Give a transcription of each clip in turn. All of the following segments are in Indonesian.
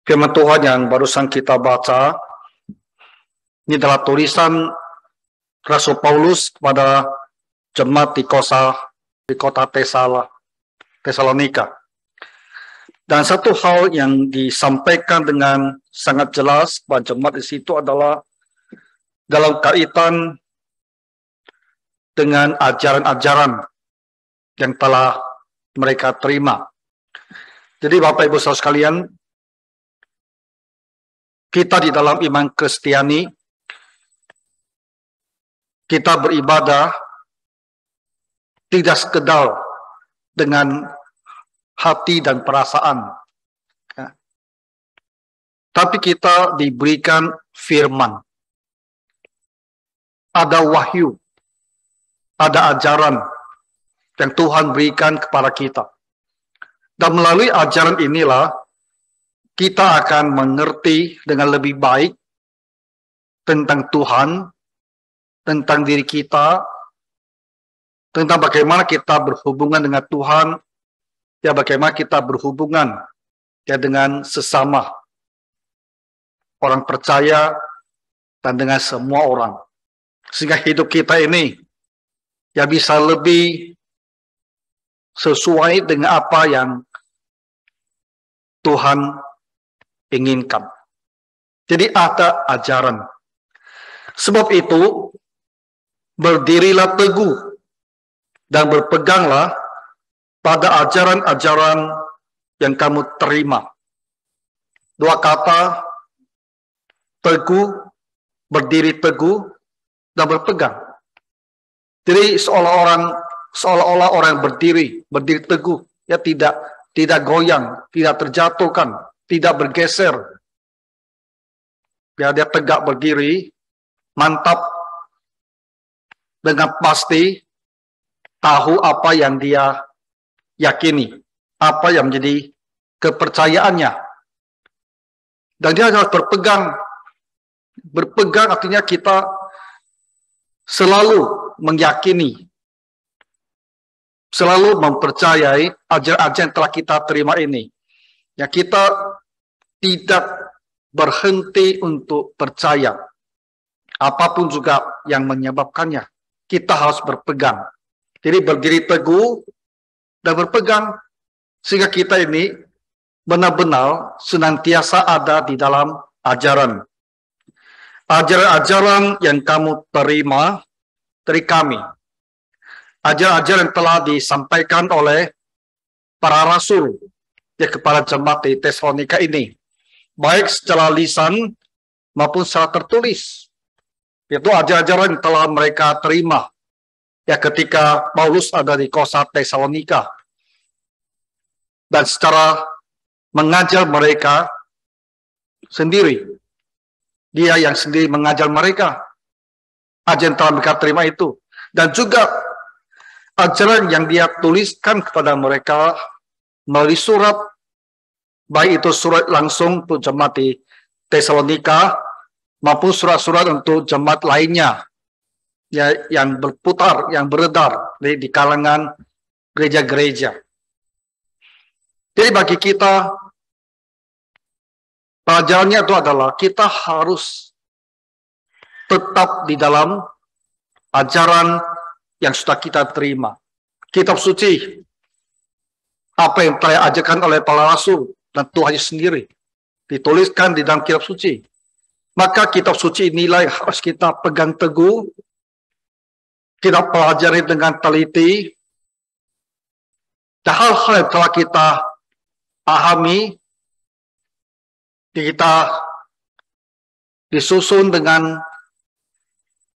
Firman Tuhan yang barusan kita baca, ini adalah tulisan Rasul Paulus kepada jemaat di kota Tesalonika. Dan satu hal yang disampaikan dengan sangat jelas kepada jemaat di situ adalah dalam kaitan dengan ajaran-ajaran yang telah mereka terima. Jadi Bapak Ibu Saudara sekalian, kita di dalam iman Kristiani, kita beribadah tidak sekedar dengan hati dan perasaan, tapi kita diberikan firman, ada wahyu, ada ajaran yang Tuhan berikan kepada kita. Dan melalui ajaran inilah kita akan mengerti dengan lebih baik tentang Tuhan, tentang diri kita, tentang bagaimana kita berhubungan dengan Tuhan, ya bagaimana kita berhubungan ya dengan sesama orang percaya dan dengan semua orang. Sehingga hidup kita ini ya bisa lebih sesuai dengan apa yang Tuhan inginkan. Jadi ada ajaran. Sebab itu, berdirilah teguh dan berpeganglah pada ajaran-ajaran yang kamu terima. Dua kata, teguh, berdiri teguh, dan berpegang. Jadi seolah-olah orang berdiri teguh, ya tidak goyang, tidak terjatuhkan, tidak bergeser. Ya, dia tegak berdiri, mantap, dengan pasti tahu apa yang dia yakini, apa yang menjadi kepercayaannya. Dan dia harus berpegang. Berpegang artinya kita selalu meyakini, selalu mempercayai ajaran-ajaran yang telah kita terima ini. Ya, kita tidak berhenti untuk percaya. Apapun juga yang menyebabkannya, kita harus berpegang. Jadi berdiri teguh dan berpegang, sehingga kita ini benar-benar senantiasa ada di dalam ajaran. Ajaran-ajaran yang kamu terima dari kami. Ajaran-ajaran yang telah disampaikan oleh para rasul ya kepada jemaat di Tesalonika ini, baik secara lisan maupun secara tertulis. Itu ajaran-ajaran yang telah mereka terima ya ketika Paulus ada di kota Tesalonika, dan secara mengajar mereka sendiri, dia yang sendiri mengajar mereka ajaran yang telah mereka terima itu, dan juga ajaran yang dia tuliskan kepada mereka melalui surat, baik itu surat langsung untuk jemaat di Tesalonika maupun surat-surat untuk jemaat lainnya ya, yang berputar, yang beredar di kalangan gereja-gereja. Jadi bagi kita, pelajarannya itu adalah kita harus tetap di dalam ajaran yang sudah kita terima. Kitab suci, apa yang telah diajarkan oleh para rasul dan Tuhan sendiri, dituliskan di dalam kitab suci. Maka kitab suci inilah yang harus kita pegang teguh, kita pelajari dengan teliti, dan hal-hal yang telah kita pahami, kita disusun dengan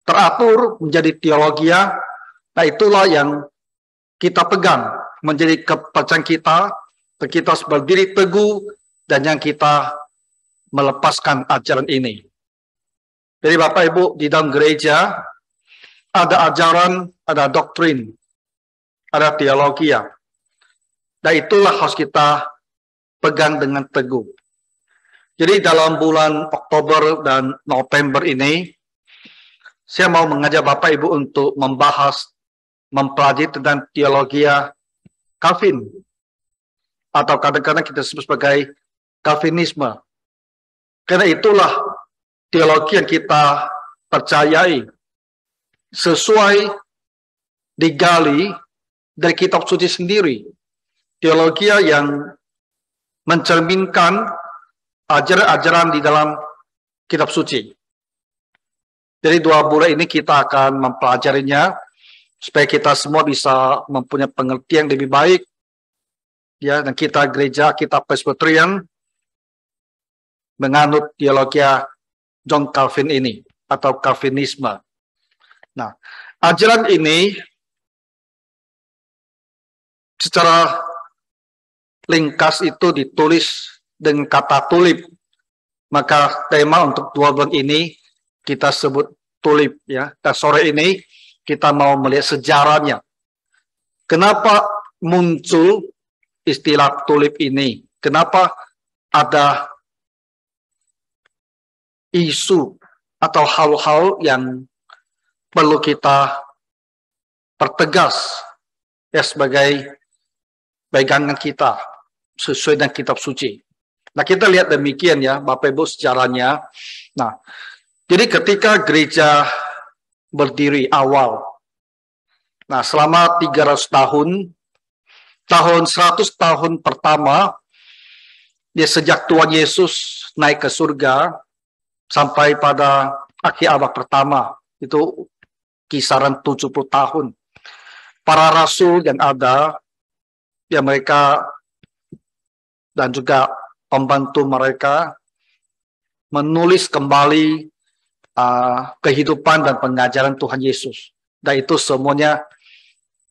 teratur menjadi teologia. Nah, itulah yang kita pegang menjadi kepercayaan kita, dan kita harus berdiri teguh, dan yang kita melepaskan ajaran ini. Jadi Bapak Ibu, di dalam gereja ada ajaran, ada doktrin, ada teologia. Dan itulah harus kita pegang dengan teguh. Jadi dalam bulan Oktober dan November ini, saya mau mengajak Bapak Ibu untuk membahas, mempelajari tentang teologia Calvin, atau kadang-kadang kita sebut sebagai Calvinisme. Karena itulah teologi yang kita percayai sesuai digali dari kitab suci sendiri. Teologi yang mencerminkan ajaran-ajaran di dalam kitab suci. Jadi 2 bulan ini kita akan mempelajarinya supaya kita semua bisa mempunyai pengertian lebih baik, ya. Dan kita gereja, kita Presbyterian menganut teologi John Calvin ini atau Calvinisme. Nah, ajaran ini secara ringkas itu ditulis dengan kata tulip. Maka tema untuk 2 bulan ini kita sebut tulip, ya. Dan sore ini kita mau melihat sejarahnya. Kenapa muncul istilah tulip ini? Kenapa ada isu atau hal-hal yang perlu kita pertegas, ya, sebagai pegangan kita sesuai dengan kitab suci. Nah, kita lihat demikian, ya, Bapak Ibu, sejarahnya. Nah, jadi ketika gereja berdiri awal, nah, selama 300 tahun, tahun 100 tahun pertama, ya, sejak Tuhan Yesus naik ke surga sampai pada akhir abad pertama, itu kisaran 70 tahun. Para rasul yang ada, ya, mereka dan juga pembantu mereka menulis kembali kehidupan dan pengajaran Tuhan Yesus. Dan itu semuanya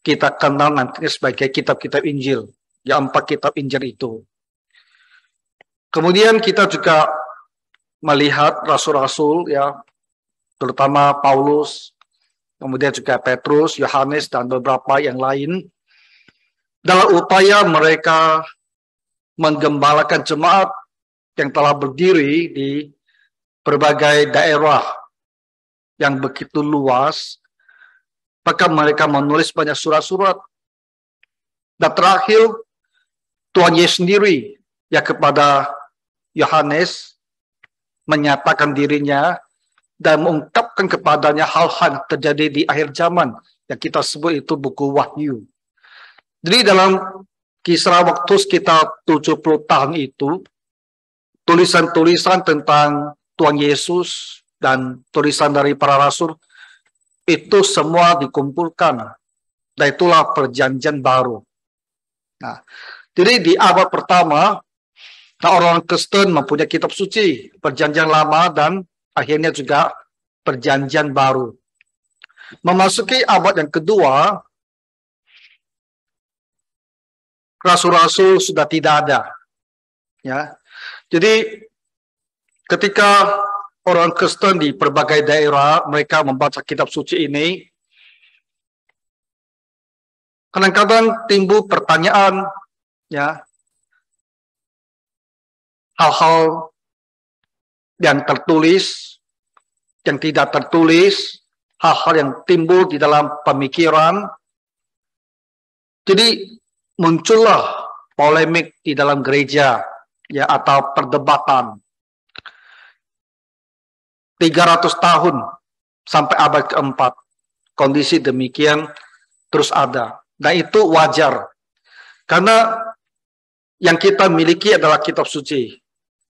kita kenal nantinya sebagai kitab-kitab Injil. Ya, 4 kitab Injil itu. Kemudian kita juga melihat rasul-rasul, ya, terutama Paulus, kemudian juga Petrus, Yohanes, dan beberapa yang lain, dalam upaya mereka menggembalakan jemaat yang telah berdiri di berbagai daerah yang begitu luas, maka mereka menulis banyak surat-surat. Dan terakhir, Tuhan Yesus sendiri, ya, kepada Yohanes menyatakan dirinya dan mengungkapkan kepadanya hal-hal yang terjadi di akhir zaman yang kita sebut itu buku Wahyu. Jadi dalam kisah waktu sekitar 70 tahun itu, tulisan-tulisan tentang Tuhan Yesus dan tulisan dari para rasul itu semua dikumpulkan. Dan itulah perjanjian baru. Nah, jadi di abad pertama, orang Kristen mempunyai kitab suci, perjanjian lama dan akhirnya juga perjanjian baru. Memasuki abad yang kedua, rasul-rasul sudah tidak ada, ya. Jadi ketika orang Kristen di berbagai daerah mereka membaca kitab suci ini, kadang-kadang timbul pertanyaan, ya, hal-hal yang tertulis, yang tidak tertulis, hal-hal yang timbul di dalam pemikiran. Jadi muncullah polemik di dalam gereja, ya, atau perdebatan. 300 tahun sampai abad keempat, kondisi demikian terus ada. Dan itu wajar. Karena yang kita miliki adalah kitab suci.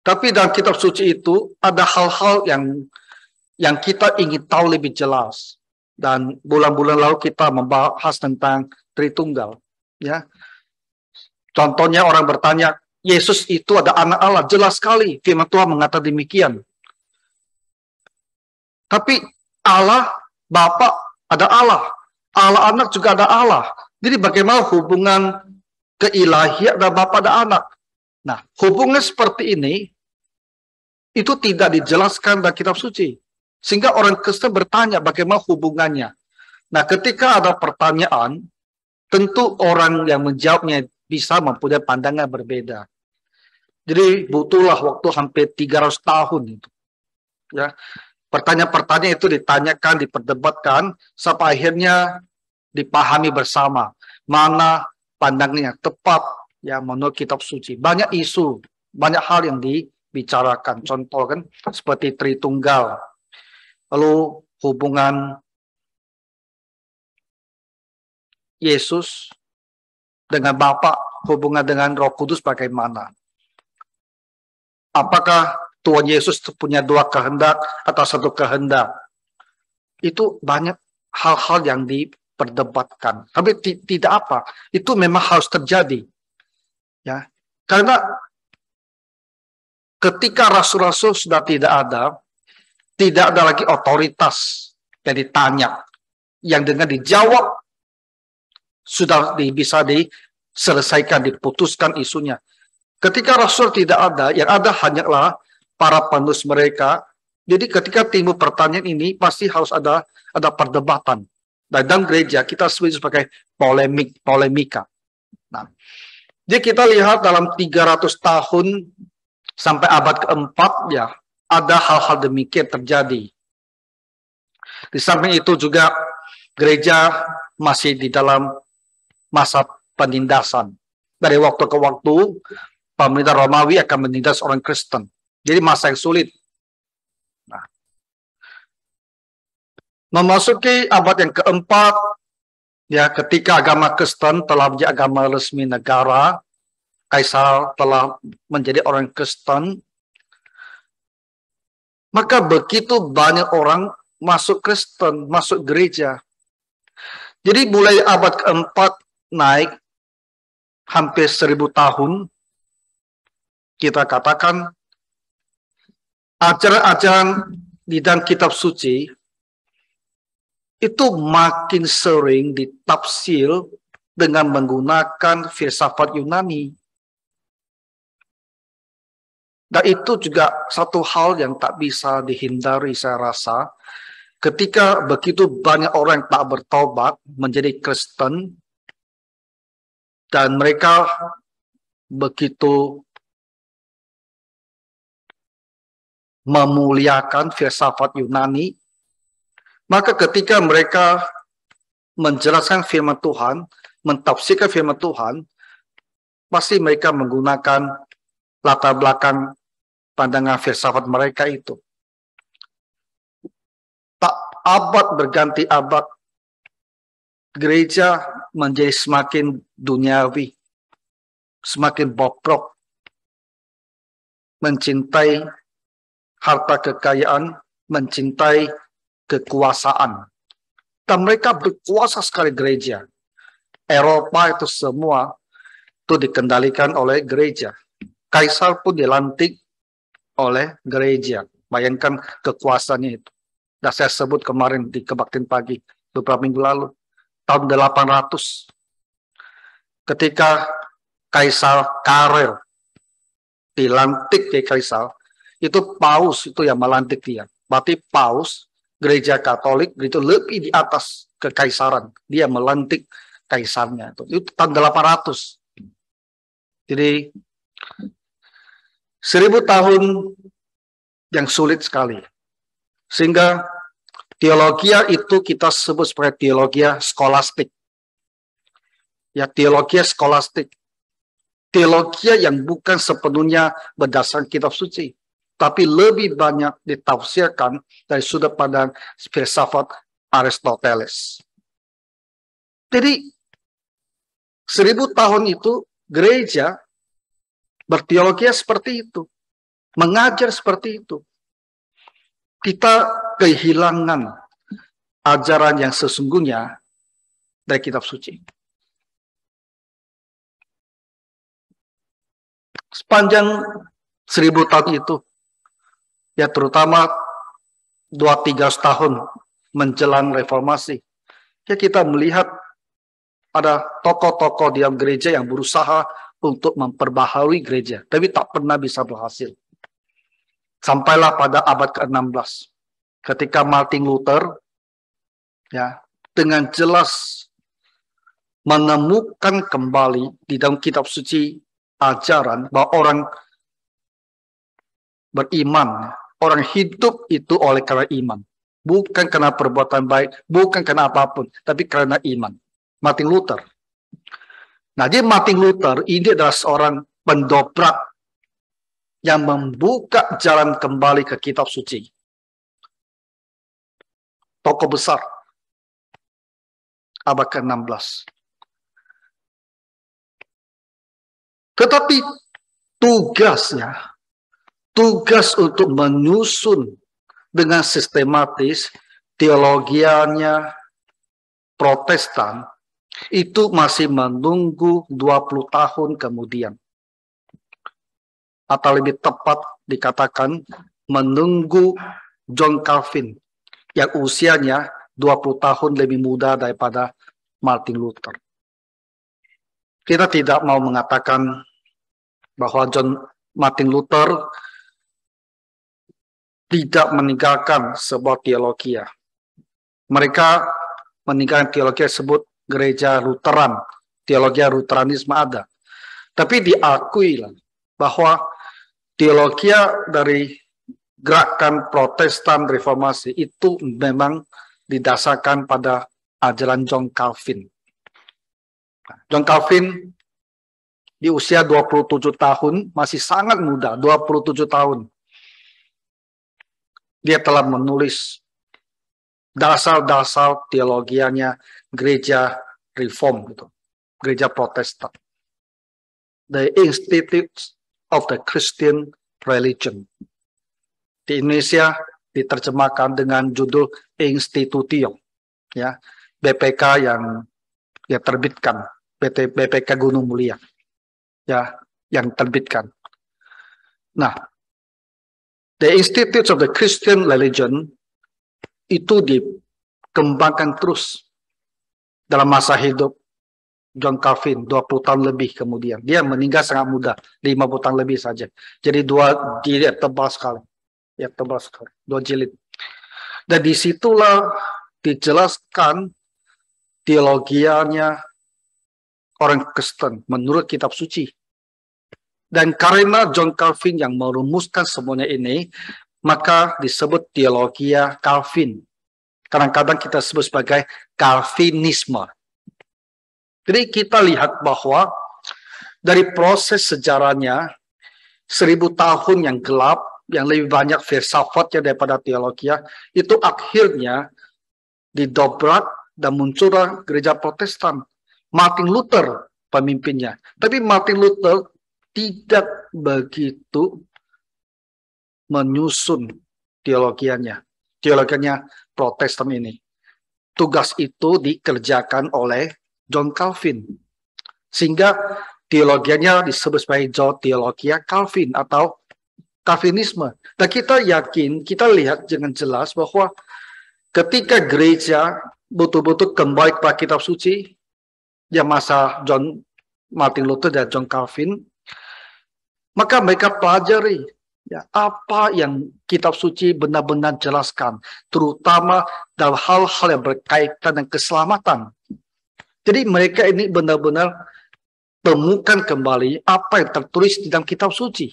Tapi dalam kitab suci itu ada hal-hal yang kita ingin tahu lebih jelas. Dan bulan-bulan lalu kita membahas tentang Tritunggal, ya. Contohnya orang bertanya, Yesus itu ada anak Allah. Jelas sekali firman Tuhan mengatakan demikian. Tapi Allah, Bapa ada Allah. Allah anak juga ada Allah. Jadi bagaimana hubungan keilahian dan Bapa dan anak? Nah, hubungan seperti ini itu tidak dijelaskan dalam kitab suci. Sehingga orang Kristen bertanya bagaimana hubungannya. Nah, ketika ada pertanyaan, tentu orang yang menjawabnya bisa mempunyai pandangan berbeda. Jadi butuhlah waktu hampir 300 tahun itu, ya. Pertanyaan-pertanyaan itu ditanyakan, diperdebatkan, sampai akhirnya dipahami bersama mana pandangan yang tepat, ya, menurut kitab suci. Banyak isu, banyak hal yang bicarakan. Contoh kan seperti Tritunggal. Lalu hubungan Yesus dengan Bapa, hubungan dengan Roh Kudus bagaimana? Apakah Tuhan Yesus punya dua kehendak atau satu kehendak? Itu banyak hal-hal yang diperdebatkan. Tapi tidak apa, itu memang harus terjadi. Ya, karena ketika rasul-rasul sudah tidak ada lagi otoritas yang ditanya, yang dengan dijawab sudah bisa diselesaikan, diputuskan isunya. Ketika rasul tidak ada, yang ada hanyalah para penulis mereka. Jadi ketika timbul pertanyaan ini, pasti harus ada perdebatan. Dan dalam gereja kita sebut sebagai polemika. Nah, jadi kita lihat dalam 300 tahun sampai abad keempat, ya, ada hal-hal demikian terjadi. Di samping itu juga gereja masih di dalam masa penindasan. Dari waktu ke waktu, pemerintah Romawi akan menindas orang Kristen. Jadi masa yang sulit. Nah, memasuki abad yang keempat, ya, ketika agama Kristen telah menjadi agama resmi negara, Kaisar telah menjadi orang Kristen, maka begitu banyak orang masuk Kristen, masuk gereja. Jadi mulai abad keempat naik hampir 1000 tahun, kita katakan ajaran-ajaran di dalam kitab suci itu makin sering ditafsir dengan menggunakan filsafat Yunani. Dan itu juga satu hal yang tak bisa dihindari, saya rasa. Ketika begitu banyak orang yang tak bertobat menjadi Kristen, dan mereka begitu memuliakan filsafat Yunani, maka ketika mereka menjelaskan firman Tuhan, mentafsirkan firman Tuhan, pasti mereka menggunakan latar belakang pandangan filsafat mereka itu. Tak abad berganti abad, gereja menjadi semakin duniawi, semakin bobrok, mencintai harta kekayaan, mencintai kekuasaan. Dan mereka berkuasa sekali gereja. Eropa itu semua itu dikendalikan oleh gereja. Kaisar pun dilantik oleh gereja. Bayangkan kekuasaannya itu. Dan saya sebut kemarin di Kebaktian Pagi beberapa minggu lalu, tahun 800, ketika Kaisar Karel dilantik ke Kaisar, itu Paus itu yang melantik dia. Berarti Paus, gereja Katolik itu lebih di atas kekaisaran. Dia melantik kaisarnya. Itu tahun 800. Jadi 1000 tahun yang sulit sekali. Sehingga teologi itu kita sebut sebagai teologi skolastik. Ya, teologi skolastik. Teologi yang bukan sepenuhnya berdasarkan kitab suci, tapi lebih banyak ditafsirkan dari sudut pandang filsafat Aristoteles. Jadi 1000 tahun itu gereja berteologi seperti itu, mengajar seperti itu. Kita kehilangan ajaran yang sesungguhnya dari kitab suci. Sepanjang 1000 tahun itu, ya terutama 2-3 tahun menjelang reformasi, ya kita melihat ada tokoh-tokoh di dalam gereja yang berusaha untuk memperbaharui gereja, tapi tak pernah bisa berhasil. Sampailah pada abad ke-16, ketika Martin Luther, ya, dengan jelas menemukan kembali di dalam kitab suci ajaran bahwa orang beriman, orang hidup itu oleh karena iman, bukan karena perbuatan baik, bukan karena apapun, tapi karena iman. Martin Luther. Nah, jadi Martin Luther ini adalah seorang pendobrak yang membuka jalan kembali ke kitab suci. Tokoh besar abad ke-16. Tetapi tugas untuk menyusun dengan sistematis teologianya Protestan itu masih menunggu 20 tahun kemudian. Atau lebih tepat dikatakan menunggu John Calvin yang usianya 20 tahun lebih muda daripada Martin Luther. Kita tidak mau mengatakan bahwa Martin Luther tidak meninggalkan sebuah teologi. Mereka meninggalkan teologi tersebut gereja Lutheran, teologi Lutheranisme ada. Tapi diakui bahwa teologi dari gerakan Protestan Reformasi itu memang didasarkan pada ajaran John Calvin. John Calvin di usia 27 tahun, masih sangat muda, 27 tahun. Dia telah menulis dasar-dasar teologianya gereja Reform, gitu, gereja Protestan. The Institute of the Christian Religion. Di Indonesia diterjemahkan dengan judul Institutio, ya, BPK yang terbitkan, BPK Gunung Mulia, ya, yang terbitkan. Nah, The Institute of the Christian Religion itu dikembangkan terus dalam masa hidup John Calvin, 20 tahun lebih kemudian. Dia meninggal sangat muda, 50 tahun lebih saja. Jadi dua jilid tebal sekali. Ya, tebal sekali. 2 jilid. Dan disitulah dijelaskan teologianya orang Kristen menurut kitab suci. Dan karena John Calvin yang merumuskan semuanya ini, maka disebut teologi Calvin. Kadang-kadang kita sebut sebagai Calvinisme. Jadi kita lihat bahwa dari proses sejarahnya 1000 tahun yang gelap, yang lebih banyak filsafatnya daripada teologi, itu akhirnya didobrak dan muncullah gereja Protestan. Martin Luther pemimpinnya. Tapi Martin Luther tidak begitu menyusun teologianya Protestan ini. Tugas itu dikerjakan oleh John Calvin. Sehingga teologianya disebut sebagai teologi Calvin atau Calvinisme. Dan kita yakin, kita lihat dengan jelas bahwa ketika gereja betul-betul kembali kepada kitab suci, ya masa Martin Luther dan John Calvin, maka mereka pelajari ya, apa yang kitab suci benar-benar jelaskan, terutama dalam hal-hal yang berkaitan dengan keselamatan. Jadi mereka ini benar-benar temukan kembali apa yang tertulis di dalam kitab suci.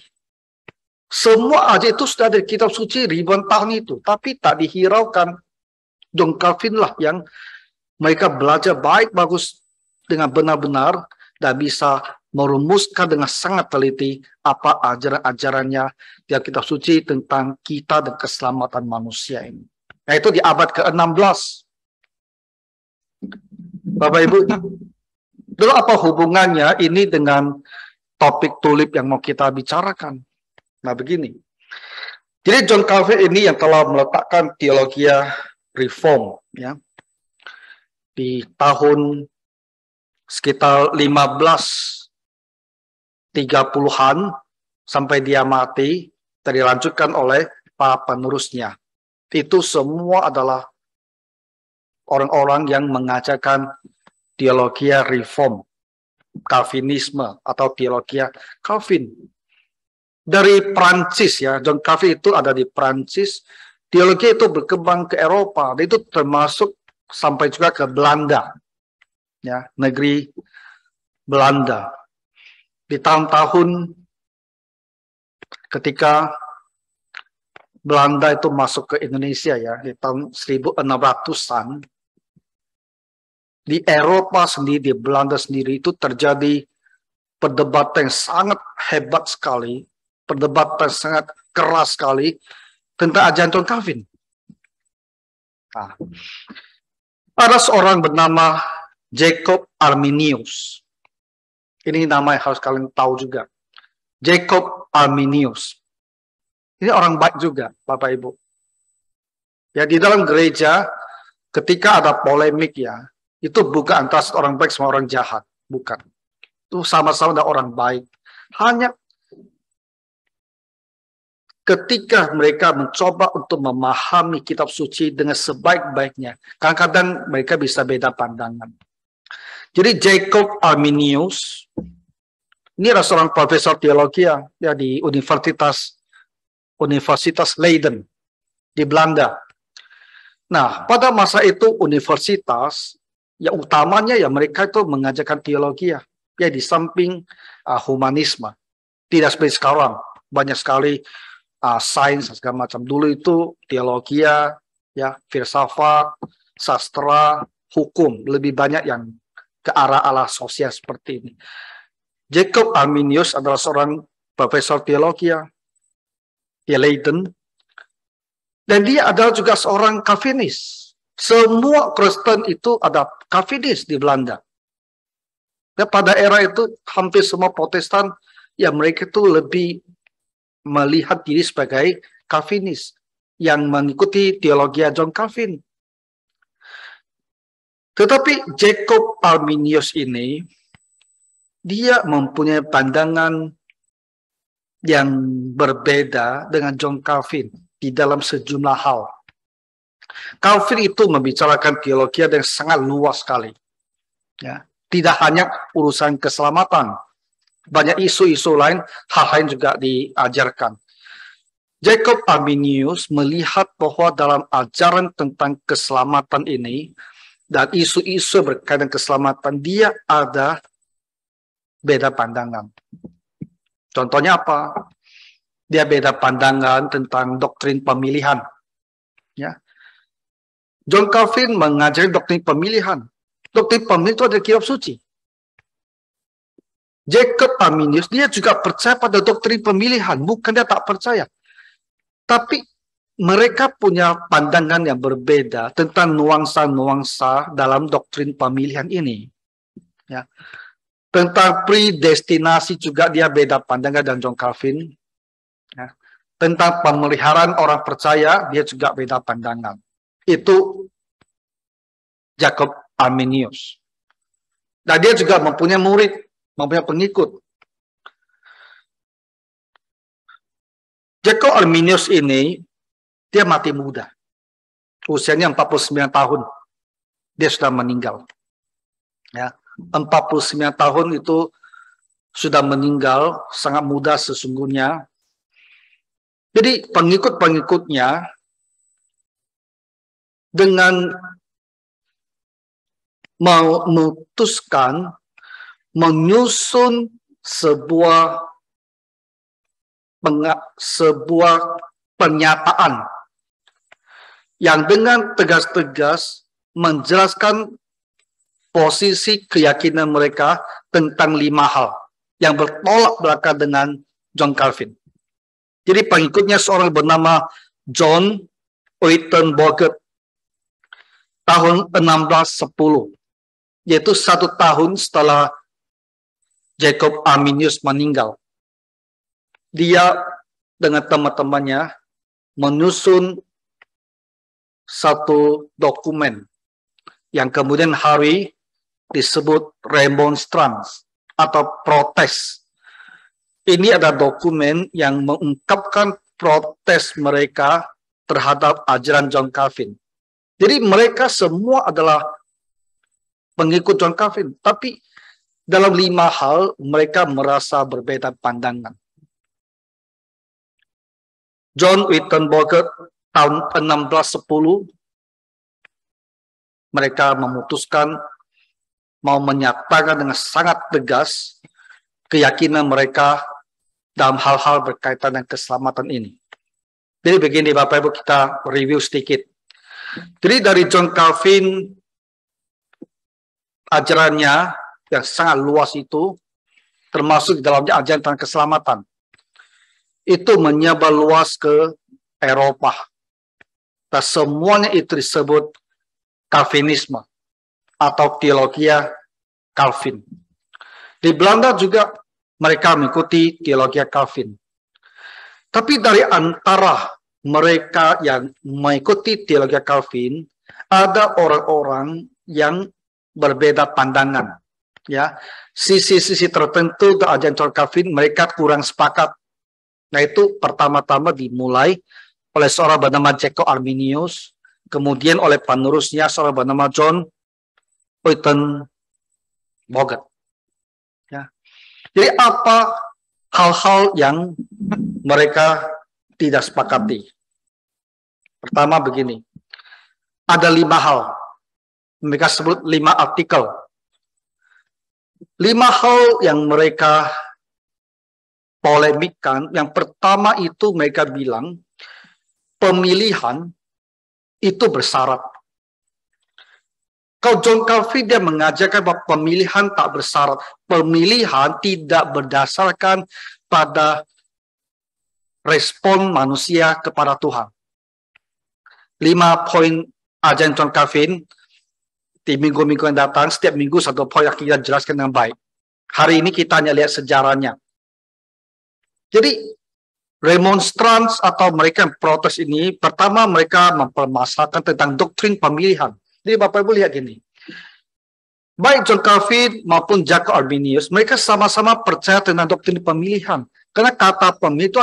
Semua aja itu sudah ada di kitab suci ribuan tahun itu, tapi tak dihiraukan. John Calvin lah yang mereka belajar bagus dengan benar-benar dan bisa merumuskan dengan sangat teliti apa ajaran-ajarannya di kitab suci tentang kita dan keselamatan manusia ini. Nah, itu di abad ke-16. Bapak Ibu, dulu apa hubungannya ini dengan topik tulip yang mau kita bicarakan? Nah, begini. Jadi John Calvin ini yang telah meletakkan teologi Reform, ya, di tahun sekitar 1530-an sampai dia mati, dilanjutkan oleh para penerusnya. Itu semua adalah orang-orang yang mengajarkan teologi Reform, Calvinisme atau teologi Calvin. Dari Prancis, ya, John Calvin itu ada di Prancis. Teologi itu berkembang ke Eropa, itu termasuk sampai juga ke Belanda, ya, negeri Belanda. Di tahun-tahun ketika Belanda itu masuk ke Indonesia, ya, di tahun 1600-an, di Eropa sendiri, di Belanda sendiri itu terjadi perdebatan yang sangat hebat sekali, perdebatan sangat keras sekali tentang ajaran John Calvin. Nah, ada seorang bernama Jacob Arminius. Ini nama yang harus kalian tahu juga. Jacob Arminius. Ini orang baik juga, Bapak Ibu. Ya, di dalam gereja, ketika ada polemik ya, itu bukan antara orang baik sama orang jahat. Bukan. Itu sama-sama ada orang baik. Hanya ketika mereka mencoba untuk memahami kitab suci dengan sebaik-baiknya, kadang-kadang mereka bisa beda pandangan. Jadi Jacob Arminius, ini adalah seorang profesor teologi ya di Universitas Leiden di Belanda. Nah, pada masa itu universitas yang utamanya ya mereka itu mengajarkan teologi ya di samping humanisme. Tidak seperti sekarang, banyak sekali sains segala macam. Dulu itu teologi ya, filsafat, sastra, hukum, lebih banyak yang ke arah sosial seperti ini. Jacob Arminius adalah seorang profesor teologi ya di Leiden, dan dia adalah juga seorang Calvinis. Semua Kristen itu ada Calvinis di Belanda. Dan pada era itu hampir semua Protestan ya mereka itu lebih melihat diri sebagai Calvinis yang mengikuti teologi John Calvin. Tetapi Jacob Arminius ini dia mempunyai pandangan yang berbeda dengan John Calvin di dalam sejumlah hal. Calvin itu membicarakan teologi yang sangat luas sekali. Ya, tidak hanya urusan keselamatan, banyak isu-isu lain, hal lain juga diajarkan. Jacob Arminius melihat bahwa dalam ajaran tentang keselamatan ini dan isu-isu berkaitan keselamatan dia ada beda pandangan. Contohnya apa? Dia beda pandangan tentang doktrin pemilihan. Ya. John Calvin mengajari doktrin pemilihan. Doktrin pemilihan itu ada kitab suci. Jacob Arminius dia juga percaya pada doktrin pemilihan, bukan dia tak percaya. Tapi mereka punya pandangan yang berbeda tentang nuansa-nuansa dalam doktrin pemilihan ini. Ya. Tentang predestinasi juga dia beda pandangan dengan John Calvin. Ya. Tentang pemeliharaan orang percaya, dia juga beda pandangan. Itu Jacob Arminius. Dan dia juga mempunyai murid, mempunyai pengikut. Jacob Arminius ini, dia mati muda. Usianya 49 tahun. Dia sudah meninggal. Ya, 49 tahun itu sudah meninggal, sangat muda sesungguhnya. Jadi pengikut-pengikutnya dengan memutuskan menyusun sebuah pernyataan yang dengan tegas-tegas menjelaskan posisi keyakinan mereka tentang 5 hal yang bertolak belakang dengan John Calvin. Jadi pengikutnya seorang bernama John Uitenborger tahun 1610, yaitu 1 tahun setelah Jacob Arminius meninggal. Dia dengan teman-temannya menyusun satu dokumen yang kemudian hari disebut remonstrans atau protes. Ini adalah dokumen yang mengungkapkan protes mereka terhadap ajaran John Calvin. Jadi mereka semua adalah pengikut John Calvin, tapi dalam 5 hal mereka merasa berbeda pandangan. John Uitenborger tahun 1610 mereka memutuskan mau menyatakan dengan sangat tegas keyakinan mereka dalam hal-hal berkaitan dengan keselamatan ini. Jadi begini Bapak Ibu, kita review sedikit. Jadi dari John Calvin, ajarannya yang sangat luas itu, termasuk di dalamnya ajaran tentang keselamatan. itu menyebar luas ke Eropa. Dan semuanya itu disebut Calvinisme atau teologi Calvin. Di Belanda juga mereka mengikuti teologi Calvin. Tapi dari antara mereka yang mengikuti teologi Calvin, ada orang-orang yang berbeda pandangan. Ya, sisi-sisi tertentu dari ajaran Calvin mereka kurang sepakat. Nah, itu pertama-tama dimulai oleh seorang bernama Jacob Arminius, kemudian oleh penerusnya seorang bernama John Uitenbogaert. Ya. Jadi apa hal-hal yang mereka tidak sepakati? Pertama begini, ada 5 hal. Mereka sebut 5 artikel. 5 hal yang mereka polemikkan. Yang pertama itu mereka bilang, pemilihan itu bersyarat. Kalau John Calvin dia mengajarkan bahwa pemilihan tak bersyarat. Pemilihan tidak berdasarkan pada respon manusia kepada Tuhan. 5 poin ajaran John Calvin di minggu-minggu yang datang, setiap minggu 1 poin yang kita jelaskan dengan baik. Hari ini kita hanya lihat sejarahnya. Jadi remonstrans atau mereka yang protes ini, pertama mereka mempermasalahkan tentang doktrin pemilihan. Jadi Bapak Ibu lihat gini, baik John Calvin maupun Jacob Arminius, mereka sama-sama percaya tentang doktrin pemilihan. Karena kata pemilih itu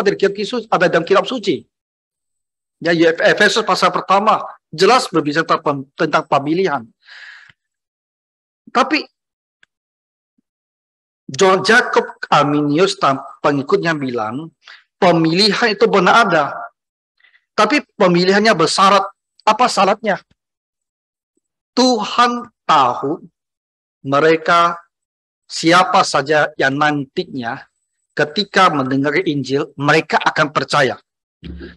ada dalam kitab suci. Ya, Efesus pasal pertama jelas berbicara tentang pemilihan. Tapi John Jacob Arminius dan pengikutnya bilang, pemilihan itu benar ada. Tapi pemilihannya bersyarat. Apa syaratnya? Tuhan tahu mereka siapa saja yang nantinya ketika mendengar Injil, mereka akan percaya.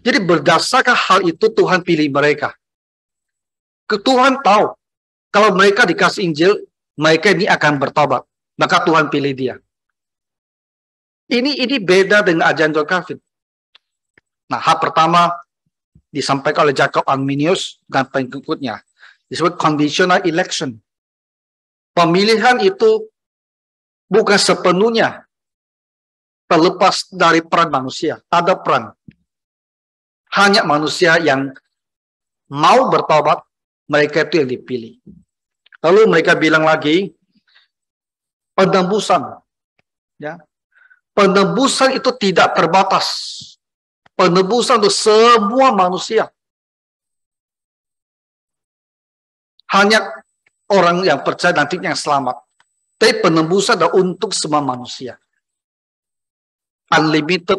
Jadi berdasarkan hal itu Tuhan pilih mereka. Tuhan tahu kalau mereka dikasih Injil, mereka ini akan bertobat. Maka Tuhan pilih dia. Ini beda dengan ajaran John Calvin. Nah, hal pertama disampaikan oleh Jacob Arminius dan pengikutnya. Disebut conditional election. Pemilihan itu bukan sepenuhnya terlepas dari peran manusia. Ada peran. Hanya manusia yang mau bertobat, mereka itu yang dipilih. Lalu mereka bilang lagi, penembusan. Ya. Penebusan itu tidak terbatas. Penebusan untuk semua manusia. Hanya orang yang percaya nantinya yang selamat. Tapi penebusan adalah untuk semua manusia. Unlimited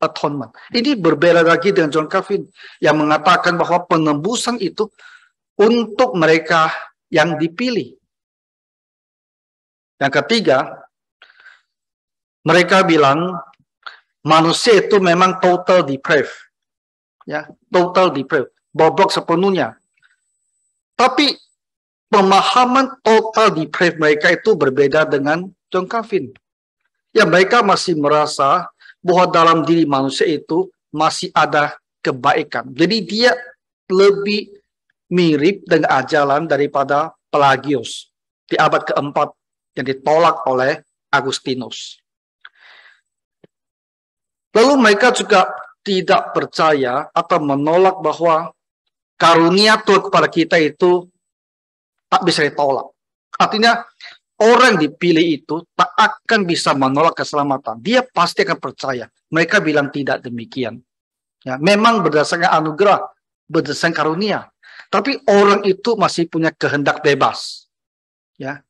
atonement. Ini berbeda lagi dengan John Calvin yang mengatakan bahwa penebusan itu untuk mereka yang dipilih. Yang ketiga, mereka bilang manusia itu memang total depraved. Ya, total depraved. Bobrok sepenuhnya. Tapi pemahaman total depraved mereka itu berbeda dengan John Calvin. Ya, mereka masih merasa bahwa dalam diri manusia itu masih ada kebaikan. Jadi dia lebih mirip dengan ajaran daripada Pelagius di abad keempat yang ditolak oleh Agustinus. Lalu mereka juga tidak percaya atau menolak bahwa karunia Tuhan kepada kita itu tak bisa ditolak. Artinya orang yang dipilih itu tak akan bisa menolak keselamatan. Dia pasti akan percaya. Mereka bilang tidak demikian. Ya, memang berdasarkan anugerah, berdasarkan karunia. Tapi orang itu masih punya kehendak bebas. Ya.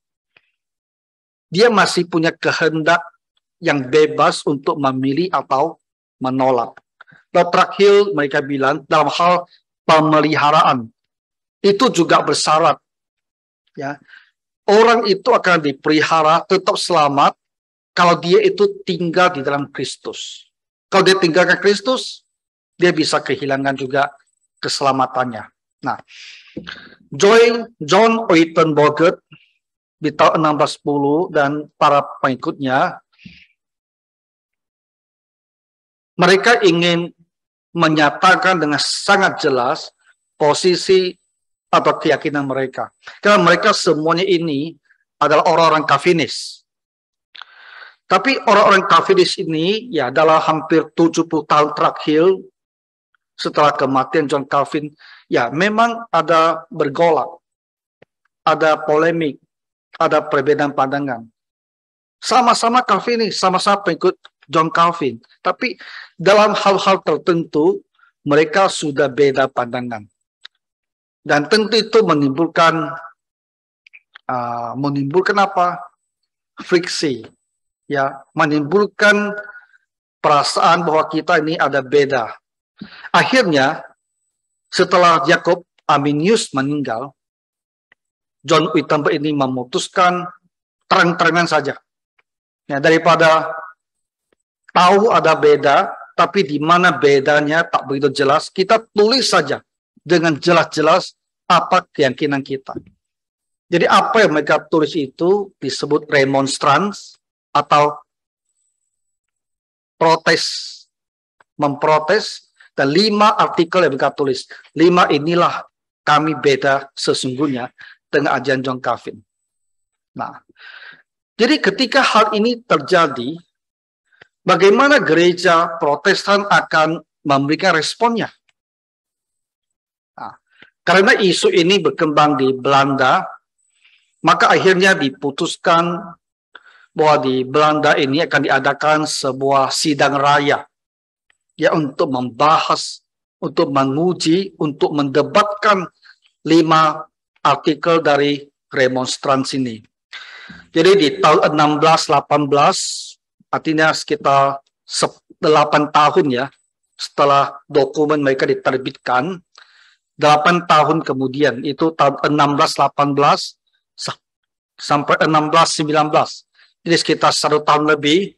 Dia masih punya kehendak yang bebas untuk memilih atau menolak. Lalu terakhir mereka bilang dalam hal pemeliharaan itu juga bersyarat. Ya. Orang itu akan dipelihara tetap selamat kalau dia itu tinggal di dalam Kristus. Kalau dia tinggalkan Kristus, dia bisa kehilangan juga keselamatannya. Nah, John Uitenbogaert di tahun 1610 dan para pengikutnya Mereka ingin menyatakan dengan sangat jelas posisi atau keyakinan mereka. Karena mereka semuanya ini adalah orang-orang Calvinis. Tapi orang-orang Calvinis ini ya dalam hampir 70 tahun terakhir setelah kematian John Calvin, ya memang ada bergolak, ada polemik, ada perbedaan pandangan. Sama-sama Calvinis, sama-sama pengikut John Calvin. Tapi dalam hal-hal tertentu, mereka sudah beda pandangan. Dan tentu itu menimbulkan apa? Friksi. Ya, menimbulkan perasaan bahwa kita ini ada beda. Akhirnya, setelah Jacob Arminius meninggal, John Wittenberg ini memutuskan terang-terangan saja. Ya, daripada tahu ada beda, tapi di mana bedanya tak begitu jelas, kita tulis saja dengan jelas-jelas apa keyakinan kita. Jadi apa yang mereka tulis itu disebut remonstrans atau protes, memprotes, dan 5 artikel yang mereka tulis. 5 inilah kami beda sesungguhnya dengan ajaran John Calvin. Nah, jadi ketika hal ini terjadi, bagaimana gereja Protestan akan memberikan responnya? Nah, karena isu ini berkembang di Belanda, maka akhirnya diputuskan bahwa di Belanda ini akan diadakan sebuah sidang raya ya untuk membahas, untuk menguji, untuk mendebatkan 5 artikel dari remonstrans ini. Jadi di tahun 1618, artinya sekitar 8 tahun ya, setelah dokumen mereka diterbitkan, 8 tahun kemudian, itu tahun 1618 sampai 1619, jadi sekitar 1 tahun lebih,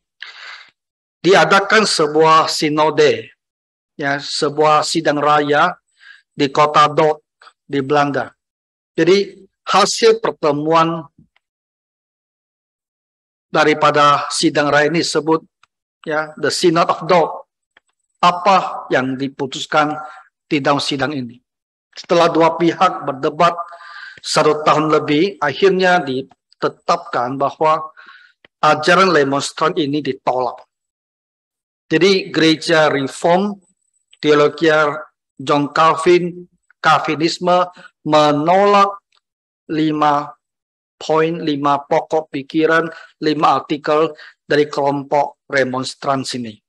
diadakan sebuah sinode, ya, sebuah sidang raya di kota Dordt di Belanda. Jadi hasil pertemuan daripada sidang raya ini disebut ya the Synod of Dordt. Apa yang diputuskan di dalam sidang ini? Setelah 2 pihak berdebat 1 tahun lebih, akhirnya ditetapkan bahwa ajaran remonstran ini ditolak. Jadi gereja Reform, teologi John Calvin, Calvinisme menolak 5 poin, 5 pokok pikiran, 5 artikel dari kelompok remonstrans ini.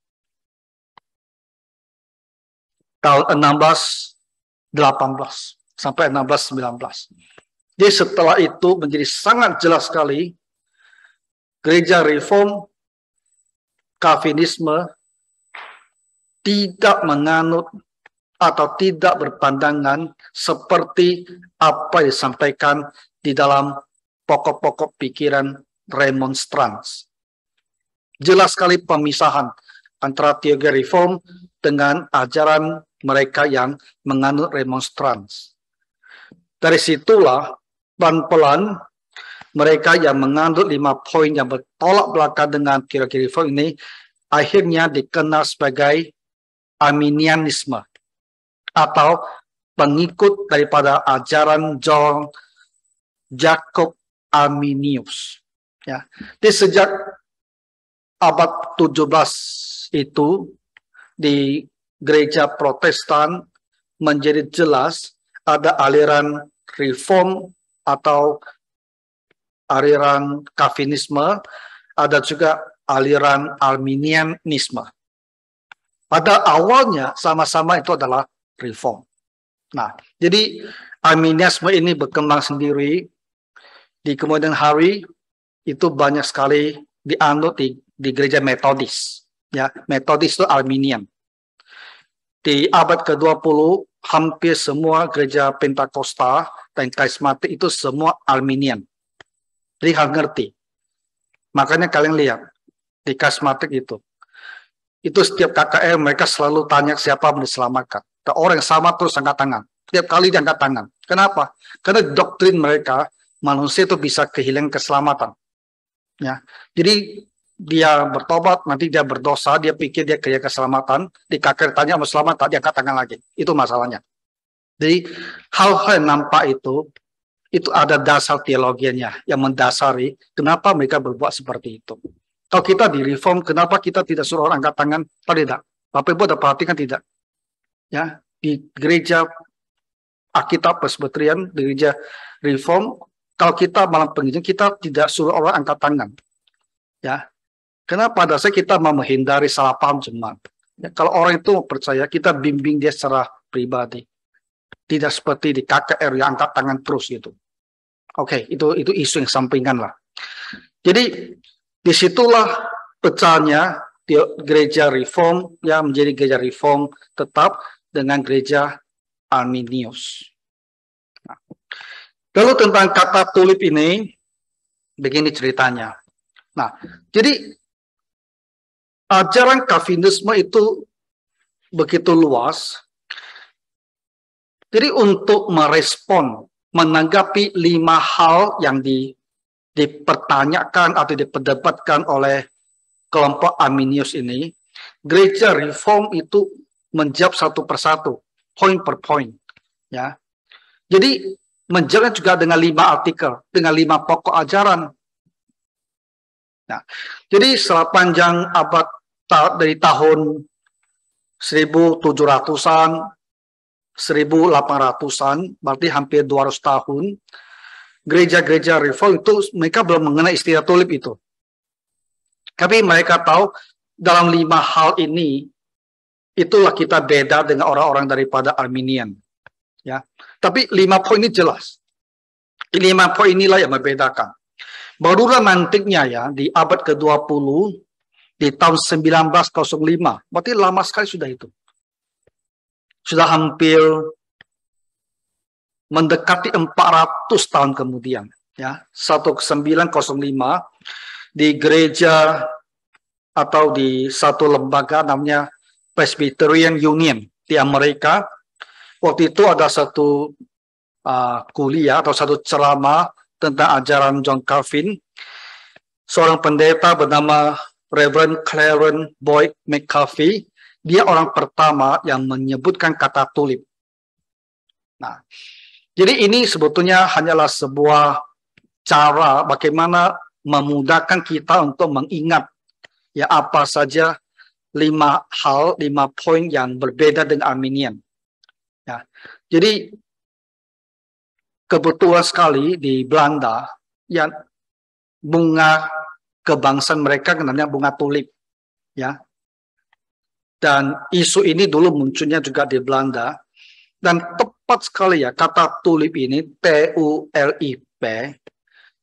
Tahun 1618 sampai 1619. Jadi setelah itu menjadi sangat jelas sekali gereja Reform, Calvinisme tidak menganut atau tidak berpandangan seperti apa yang disampaikan di dalam pokok-pokok pikiran remonstrans. Jelas sekali pemisahan antara teologi Reform dengan ajaran mereka yang menganut remonstrans. Dari situlah pelan-pelan mereka yang menganut 5 poin yang bertolak belakang dengan teologi Reform ini akhirnya dikenal sebagai Arminianisme atau pengikut daripada ajaran John Jacob Arminius. Ya, di sejak abad 17 itu di gereja Protestan menjadi jelas ada aliran Reform atau aliran Calvinisme, ada juga aliran Arminianisme. Pada awalnya sama-sama itu adalah Reform. Nah, jadi Arminianisme ini berkembang sendiri. Di kemudian hari itu banyak sekali dianut di gereja Metodis. Ya, Metodis itu Arminian. Di abad ke-20 hampir semua gereja Pentakosta dan Karismatik itu semua Arminian. Jadi harus ngerti. Makanya kalian lihat di Karismatik itu setiap KKR mereka selalu tanya siapa yang diselamatkan. Dan orang yang sama terus angkat tangan. Setiap kali dia angkat tangan. Kenapa? Karena doktrin mereka manusia itu bisa kehilangan keselamatan. Ya, jadi dia bertobat, nanti dia berdosa, dia pikir dia kaya keselamatan, di kakek tanya mau selamat, tak diangkat tangan lagi. Itu masalahnya. Jadi hal-hal yang nampak itu ada dasar teologianya yang mendasari kenapa mereka berbuat seperti itu. Kalau kita di reform, kenapa kita tidak suruh orang angkat tangan? Tidak. Bapak Ibu ada perhatikan tidak? Ya, di gereja Alkitab Presbyterian, di gereja reform, kalau kita malam pengajian, kita tidak suruh orang angkat tangan. Ya, karena pada saat kita mau menghindari salah paham jemaat. Ya, kalau orang itu percaya, kita bimbing dia secara pribadi. Tidak seperti di KKR yang angkat tangan terus gitu. Oke, itu isu yang sampingan lah. Jadi disitulah pecahnya gereja reform yang menjadi gereja reform tetap dengan gereja Arminius. Nah, lalu tentang kata tulip ini, begini ceritanya. Nah, jadi ajaran Calvinisme itu begitu luas. Jadi untuk merespon, menanggapi 5 hal yang dipertanyakan atau diperdebatkan oleh kelompok Arminius ini, gereja reform itu menjawab satu persatu, poin per poin. Ya. Jadi menjawab juga dengan 5 artikel, dengan 5 pokok ajaran. Nah, jadi sepanjang abad dari tahun 1700-an, 1800-an, berarti hampir 200 tahun, gereja-gereja reform itu mereka belum mengenai istilah tulip itu. Tapi mereka tahu dalam 5 hal ini, itulah kita beda dengan orang-orang daripada Arminian. Ya. Tapi 5 poin ini jelas. 5 poin inilah yang membedakan. Barulah nantinya ya, di abad ke-20, di tahun 1905, berarti lama sekali sudah itu. Sudah hampir mendekati 400 tahun kemudian. Ya, 1905, di gereja atau di satu lembaga namanya Presbyterian Union di Amerika. Waktu itu ada satu kuliah atau satu ceramah tentang ajaran John Calvin. Seorang pendeta bernama Reverend Clarence Boyd McCarthy, dia orang pertama yang menyebutkan kata tulip. Nah, jadi ini sebetulnya hanyalah sebuah cara bagaimana memudahkan kita untuk mengingat ya apa saja 5 hal, 5 poin yang berbeda dengan Arminian. Ya, jadi kebetulan sekali di Belanda yang bunga kebangsaan mereka namanya bunga tulip, ya. Dan isu ini dulu munculnya juga di Belanda, dan tepat sekali ya kata tulip ini TULIP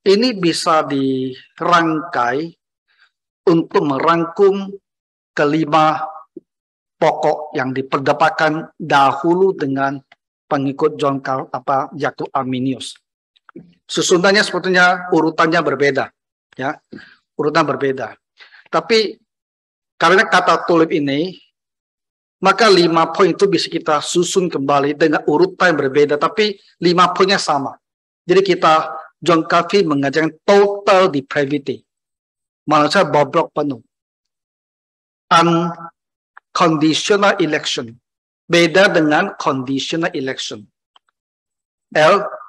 ini bisa dirangkai untuk merangkum kelima pokok yang diperdebatkan dahulu dengan pengikut Yakub Arminius. Susunannya sebetulnya urutannya berbeda, ya, urutan berbeda. Tapi karena kata tulip ini, maka 5 poin itu bisa kita susun kembali dengan urutan yang berbeda, tapi 5 poinnya sama. Jadi John Calvin mengajarkan total depravity, manusia bobrok penuh, unconditional election. Beda dengan conditional election.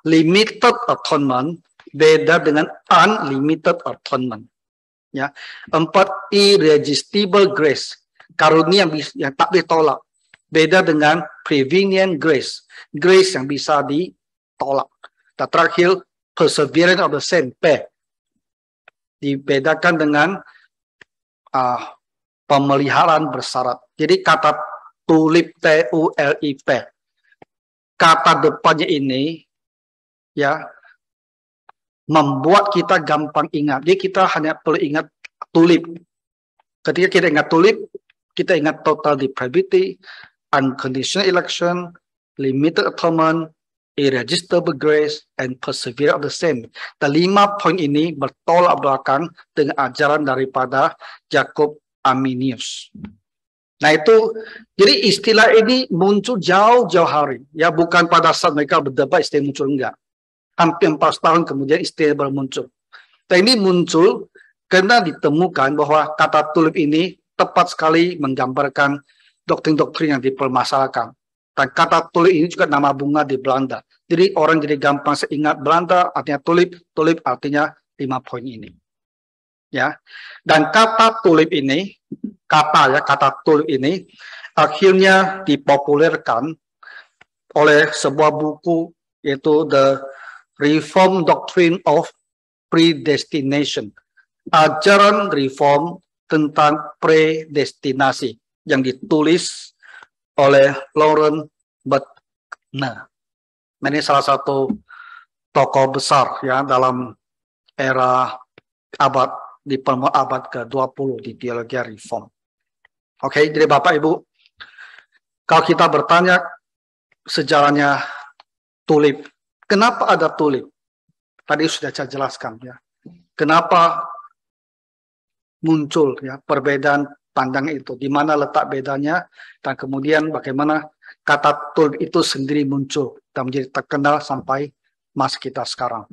Limited atonement beda dengan unlimited atonement. Ya. 4, irresistible grace. Karunia yang tak ditolak. Beda dengan prevenient grace. Grace yang bisa ditolak. Dan terakhir, perseverance of the saint. Dibedakan dengan pemeliharaan bersyarat. Jadi kata tulip TULIP. Kata depannya ini ya membuat kita gampang ingat. Jadi kita hanya perlu ingat tulip. Ketika kita ingat tulip, kita ingat total depravity, unconditional election, limited atonement, irresistible grace, and perseverance of the saint. Dan 5 poin ini bertolak belakang dengan ajaran daripada Yakub Arminius. Nah itu, jadi istilah ini muncul jauh-jauh hari. Ya bukan pada saat mereka berdebat istilah muncul, enggak. Hampir 4 tahun kemudian istilah baru muncul. Dan ini muncul Karena ditemukan bahwa kata tulip ini tepat sekali menggambarkan doktrin-doktrin yang dipermasalahkan. Dan kata tulip ini juga nama bunga di Belanda. Jadi orang jadi gampang seingat Belanda artinya tulip, tulip artinya 5 poin ini. Ya. Dan kata tulip ini, kata tulip ini akhirnya dipopulerkan oleh sebuah buku yaitu The Reformed Doctrine of Predestination. Ajaran reform tentang predestinasi yang ditulis oleh Laurent Butner. Ini salah satu tokoh besar ya dalam era di abad ke-20 di teologi reform. Oke, jadi Bapak Ibu, kalau kita bertanya sejarahnya tulip, kenapa ada tulip? Tadi sudah saya jelaskan ya. Kenapa muncul ya perbedaan pandang itu, di mana letak bedanya, dan kemudian bagaimana kata tulip itu sendiri muncul dan menjadi terkenal sampai masa kita sekarang.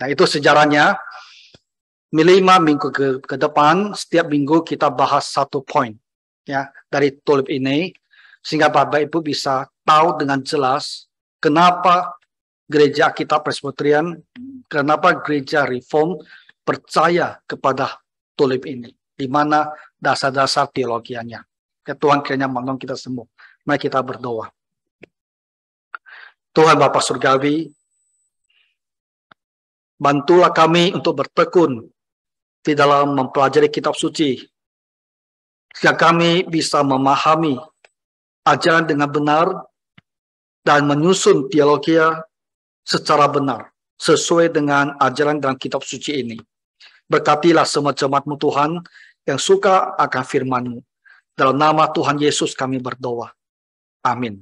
Nah, itu sejarahnya. 5 minggu ke depan, setiap minggu kita bahas satu poin ya dari tulip ini, sehingga Bapak Ibu bisa tahu dengan jelas kenapa gereja kita Presbyterian, kenapa gereja Reform percaya kepada tulip ini, di mana dasar-dasar teologianya. Ya, Tuhan kiranya menolong kita semua. Mari kita berdoa. Tuhan Bapa Surgawi, bantulah kami untuk bertekun di dalam mempelajari kitab suci, sehingga kami bisa memahami ajaran dengan benar dan menyusun teologi secara benar, sesuai dengan ajaran dalam kitab suci ini. Berkatilah semua jemaat-Mu Tuhan yang suka akan firman-Mu. Dalam nama Tuhan Yesus kami berdoa. Amin.